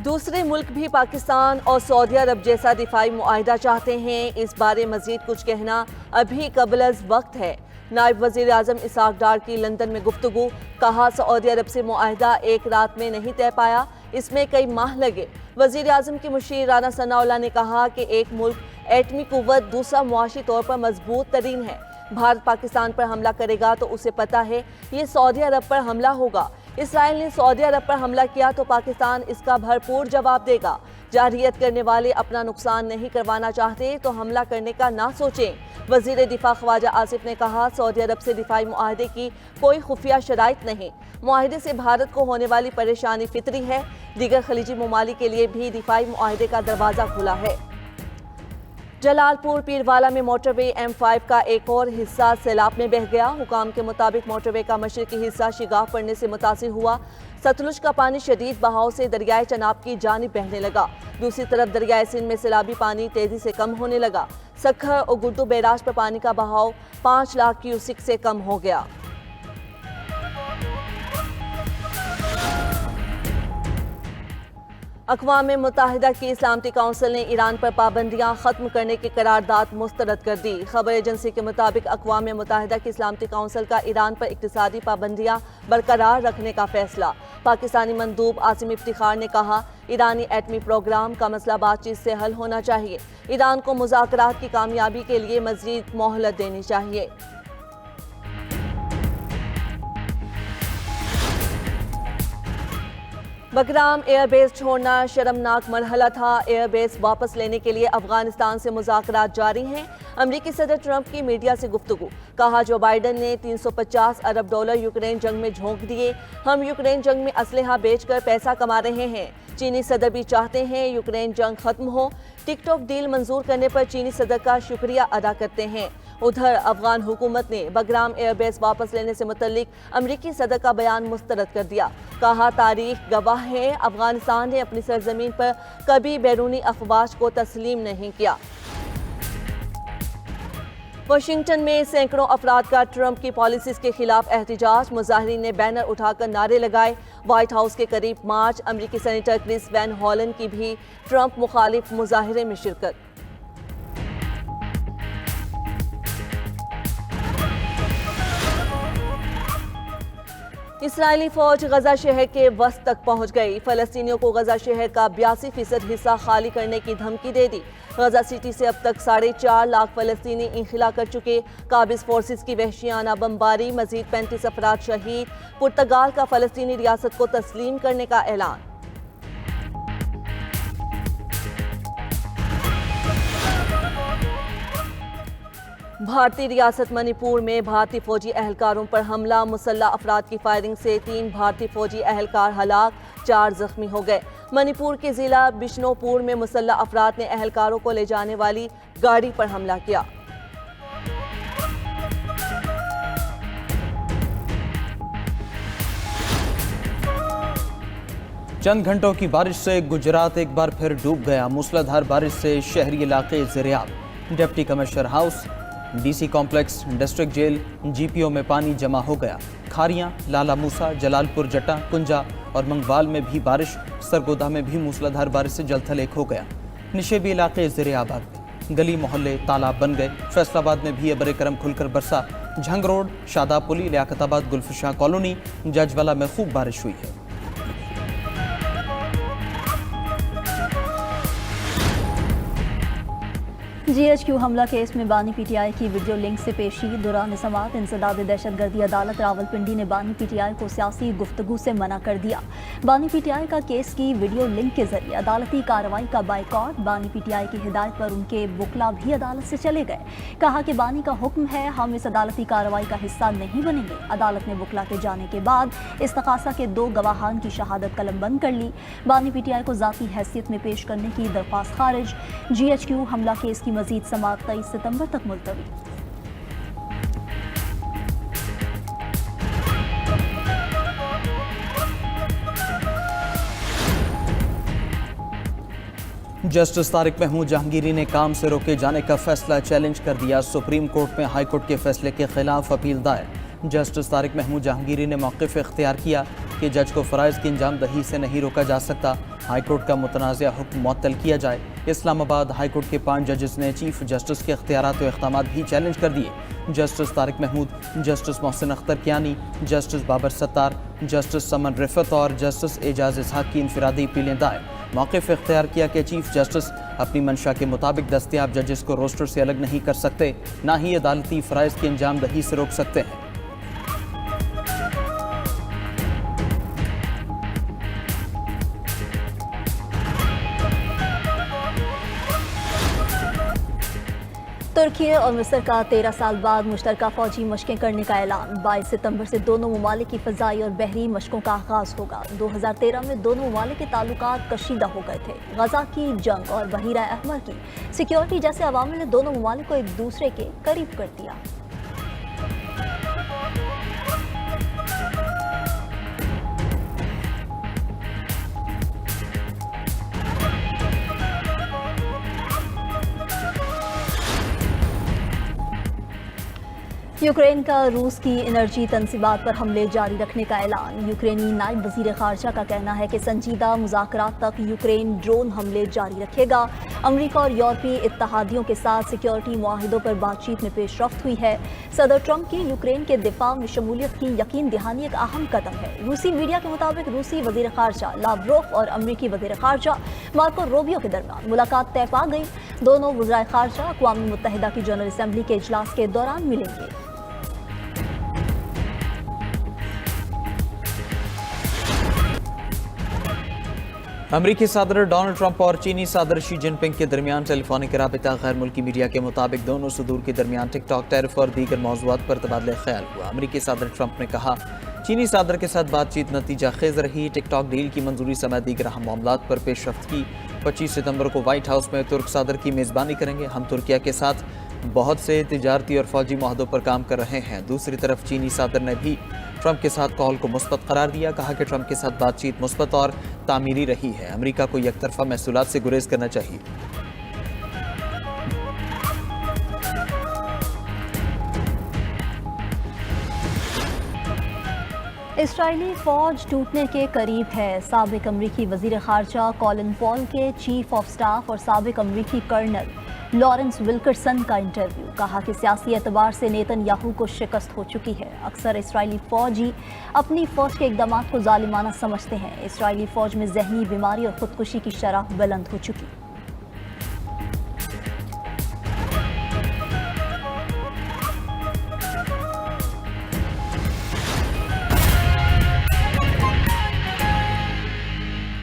दूसरे मुल्क भी पाकिस्तान और सऊदी अरब जैसा दिफाई मुआहिदा चाहते हैं। इस बारे मजीद कुछ कहना अभी कबल वक्त है। नायब वज़ीर आज़म इसहाक डार की लंदन में गुफ्तगू, कहा सऊदी अरब से मुआहिदा एक रात में नहीं तय पाया, इसमें कई माह लगे। वज़ीर आज़म की मुशीर राना सनाउल्लाह ने कहा कि एक मुल्क एटमी कुव्वत, दूसरा मुआशी तौर पर मजबूत तरीन है। भारत पाकिस्तान पर हमला करेगा तो उसे पता है ये सऊदी अरब पर हमला होगा। इसराइल ने सऊदी अरब पर हमला किया तो पाकिस्तान इसका भरपूर जवाब देगा। जारहियत करने वाले अपना नुकसान नहीं करवाना चाहते तो हमला करने का ना सोचें। वज़ीर दिफा ख्वाजा आसिफ ने कहा, सऊदी अरब से दिफाई मुआहदे की कोई खुफिया शराइत नहीं। मुआहदे से भारत को होने वाली परेशानी फितरी है। दीगर खलीजी ममालिक के लिए भी दिफाई मुआहदे का दरवाज़ा खुला है। जलालपुर पीरवाला में मोटरवे M5 का एक और हिस्सा सैलाब में बह गया। हुकाम के मुताबिक मोटरवे का मशरकी हिस्सा शिगाफ पड़ने से मुतासिर हुआ। सतलुज का पानी शदीद बहाव से दरियाए चनाब की जानिब बहने लगा। दूसरी तरफ दरियाए सिंध में सैलाबी पानी तेजी से कम होने लगा। सखर और गुड्डू बैराज पर पानी का बहाव 5 लाख क्यूसिक से कम हो गया। अक़वाम मुत्तहिदा की सलामती काउंसिल ने ईरान पर पाबंदियां खत्म करने की करारदाद मुस्तरद कर दी। खबर एजेंसी के मुताबिक अक़वाम मुत्तहिदा की सलामती काउंसिल का ईरान पर इक़्तिसादी पाबंदियां बरकरार रखने का फैसला। पाकिस्तानी मंदूब आसिम इफ्तिखार ने कहा, ईरानी एटमी प्रोग्राम का मसला बातचीत से हल होना चाहिए। ईरान को मुज़ाकरात की कामयाबी के लिए मज़ीद मोहलत देनी चाहिए। बगराम एयरबेस छोड़ना शर्मनाक मरहला था। एयरबेस वापस लेने के लिए अफगानिस्तान से मुज़ाकरात जारी हैं। अमरीकी सदर ट्रंप की मीडिया से गुफ्तगू, कहा जो बाइडन ने 350 अरब डॉलर यूक्रेन जंग में झोंक दिए। हम यूक्रेन जंग में असलहा बेचकर पैसा कमा रहे हैं। चीनी सदर भी चाहते हैं यूक्रेन जंग खत्म हो। टिकटॉक डील मंजूर करने पर चीनी सदर का शुक्रिया अदा करते हैं। उधर अफगान हुकूमत ने बगराम एयरबेस वापस लेने से मुतल्लिक अमरीकी सदर का बयान मुस्तरद कर दिया। कहा, तारीख गवाह है अफगानिस्तान ने अपनी सरजमीन पर कभी बैरूनी अफवाज को तस्लीम नहीं किया। वाशिंगटन में सैकड़ों अफराद का ट्रंप की पॉलिसीज के खिलाफ एहतजाज। मुजाहिरीन ने बैनर उठाकर नारे लगाए। व्हाइट हाउस के करीब मार्च। अमरीकी सेनेटर क्रिस वैन हॉलन की भी ट्रंप मुखालिफ मुजाहिरे में शिरकत। इसराइली फौज गजा शहर के वस्त तक पहुंच गई। फलस्तीनियों को गजा शहर का 82% हिस्सा खाली करने की धमकी दे दी। गजा सिटी से अब तक 4.5 लाख फलस्तीनी इंखला कर चुके। काबिज फोर्सेस की वहशियाना बमबारी, मजीद 35 अफराद शहीद। पुर्तगाल का फलस्तीनी रियासत को तस्लीम करने का ऐलान। भारतीय रियासत मणिपुर में भारतीय फौजी एहलकारों पर हमला। मुसल्लह अफराद की फायरिंग से 3 भारतीय फौजी एहलकार हलाक, 4 जख्मी हो गए। मणिपुर के जिला बिश्नोपुर में मुसल्लह अफराद ने एहलकारों को ले जाने वाली गाड़ी पर हमला किया। चंद घंटों की बारिश से गुजरात एक बार फिर डूब गया। मूसलाधार बारिश से शहरी इलाके ज़ेरियाब। Deputy commissioner house, DC complex, district jail, GPO में पानी जमा हो गया। खारियां, लाला मूसा, जलालपुर जट्टा, कुंजा और मंगवाल में भी बारिश। सरगोदा में भी मूसलाधार बारिश से जलथल एक हो गया। निशेबी इलाके ज़ेरियाब आ गए। गली मोहल्ले तालाब बन गए। फैसलाबाद में भी अबर करम खुलकर बरसा। झंग रोड, शादापुली, लियाकताबाद, गुलफशां कॉलोनी, जजवाला में खूब बारिश हुई है। GHQ हमला केस में बानी PTI की वीडियो लिंक से पेशी। दौरान समाअत इंसदाद दहशतगर्दी अदालत रावलपिंडी ने बानी PTI को सियासी गुफ्तगू से मना कर दिया। बानी PTI का केस की वीडियो लिंक के जरिए अदालती कार्रवाई का बाइकॉट। बानी PTI की हिदायत पर उनके वकला भी अदालत से चले गए। कहा कि बानी का हुक्म है, हम इस अदालती कार्रवाई का हिस्सा नहीं बनेंगे। अदालत ने वकला के जाने के बाद इस्तकासा के 2 गवाहान की शहादत कलमबंद कर ली। बानी PTI को ज़ाती हैसियत में पेश करने की दरख्वास्त खारिज। GHQ हमला केस की मजीद समाअत 23 सितंबर तक मुलतवी। जस्टिस तारिक महमूद जहांगीरी ने काम से रोके जाने का फैसला चैलेंज कर दिया। सुप्रीम कोर्ट में हाई कोर्ट के फैसले के खिलाफ अपील दायर। जस्टिस तारिक महमूद जहांगीरी ने मौक़िफ़ इख्तियार किया। कि जज को फ़राइज़ की अंजाम दही से नहीं रोका जा सकता। हाईकोर्ट का मुतनाज़ा हुक्म मुअत्तल किया जाए। इस्लामाबाद हाईकोर्ट के 5 जजेस ने चीफ जस्टिस के इख्तियारात व इक़दामात भी चैलेंज कर दिए। Justice Tariq Mahmood, justice Mohsin Akhtar Kayani, justice Babar Sattar, justice Saman Rifat और जस्टिस एजाज इसहाक की इनफरादी अपीलें दायर। मौक़िफ़ इख्तियार किया कि चीफ जस्टिस अपनी मंशा के मुताबिक दस्तयाब जजेस को रोस्टर से अलग नहीं कर सकते, ना ही अदालती फ़राइज़ की अंजाम दही से रोक सकते हैं। तुर्की और मिस्र का 13 साल बाद मुश्तरका फौजी मशकें करने का ऐलान। 22 सितंबर से दोनों ममालिक की फ़ज़ाई और बहरी मशकों का आगाज़ होगा। 2013 में दोनों ममालिक के ताल्लुकात कशीदा हो गए थे। गजा की जंग और बहीरा अहमर की सिक्योरिटी जैसे अवामिल ने दोनों ममालिक को एक दूसरे के करीब कर दिया। यूक्रेन का रूस की एनर्जी तनसीबात पर हमले जारी रखने का ऐलान। यूक्रेनी नायब वज़ीर ख़ारजा का कहना है कि संजीदा मुज़ाकरात तक यूक्रेन ड्रोन हमले जारी रखेगा। अमरीका और यूरोपीय इत्तहादियों के साथ सिक्योरिटी मुआहिदों पर बातचीत में पेशरफ्त हुई है। सदर ट्रंप की यूक्रेन के दिफा में शमूलियत की यकीन दहानी एक अहम कदम है। रूसी मीडिया के मुताबिक रूसी वज़ीर ख़ारजा लावरोफ और अमरीकी वज़ीर ख़ारजा मार्को रूबियो के दरमियान मुलाकात तय पा गई। दोनों वज़राए ख़ारजा अक़वाम मुत्तहिदा की जनरल असम्बली के इजलास के दौरान मिलेंगे। अमरीकी सदर डोनाल्ड ट्रंप और चीनी सदर शी जिनपिंग के दरमियान टेलीफोनिक राबिता। गैर मुल्की मीडिया के मुताबिक दोनों सदूर के दरमियान टिकटॉक, टैरिफ और दीगर मौज़ूआत पर तबादला ख्याल हुआ। अमरीकी सदर ट्रंप ने कहा, चीनी सदर के साथ बातचीत नतीजा खेज रही। टिकटॉक डील की मंजूरी समेत दीगर अहम मामलात पर पेशरफ्त की। 25 सितंबर को व्हाइट हाउस में तुर्क सदर की मेज़बानी करेंगे। हम तुर्किया के साथ बहुत से तिजारती और फौजी मुआहदों पर काम कर रहे हैं। दूसरी तरफ चीनी सदर ने भी ट्रंप के साथ कॉल को मुस्बत करार दिया। कहा कि ट्रंप के साथ बातचीत मुस्बत और तामीरी रही है। अमेरिका को यकतरफा महसूलात से गुरेज करना चाहिए। इसराइली फौज टूटने के करीब है। साबिक अमरीकी वज़ीर ख़ारजा कॉलिन पॉल के चीफ ऑफ स्टाफ और साबिक अमरीकी कर्नल लॉरेंस विल्करसन का इंटरव्यू। कहा कि सियासी एतबार से नेतन्याहू को शिकस्त हो चुकी है। अक्सर इसराइली फौजी अपनी फौज के इक़दामात को जालिमाना समझते हैं। इसराइली फौज में ज़हनी बीमारी और ख़ुदकुशी की शरह बुलंद हो चुकी।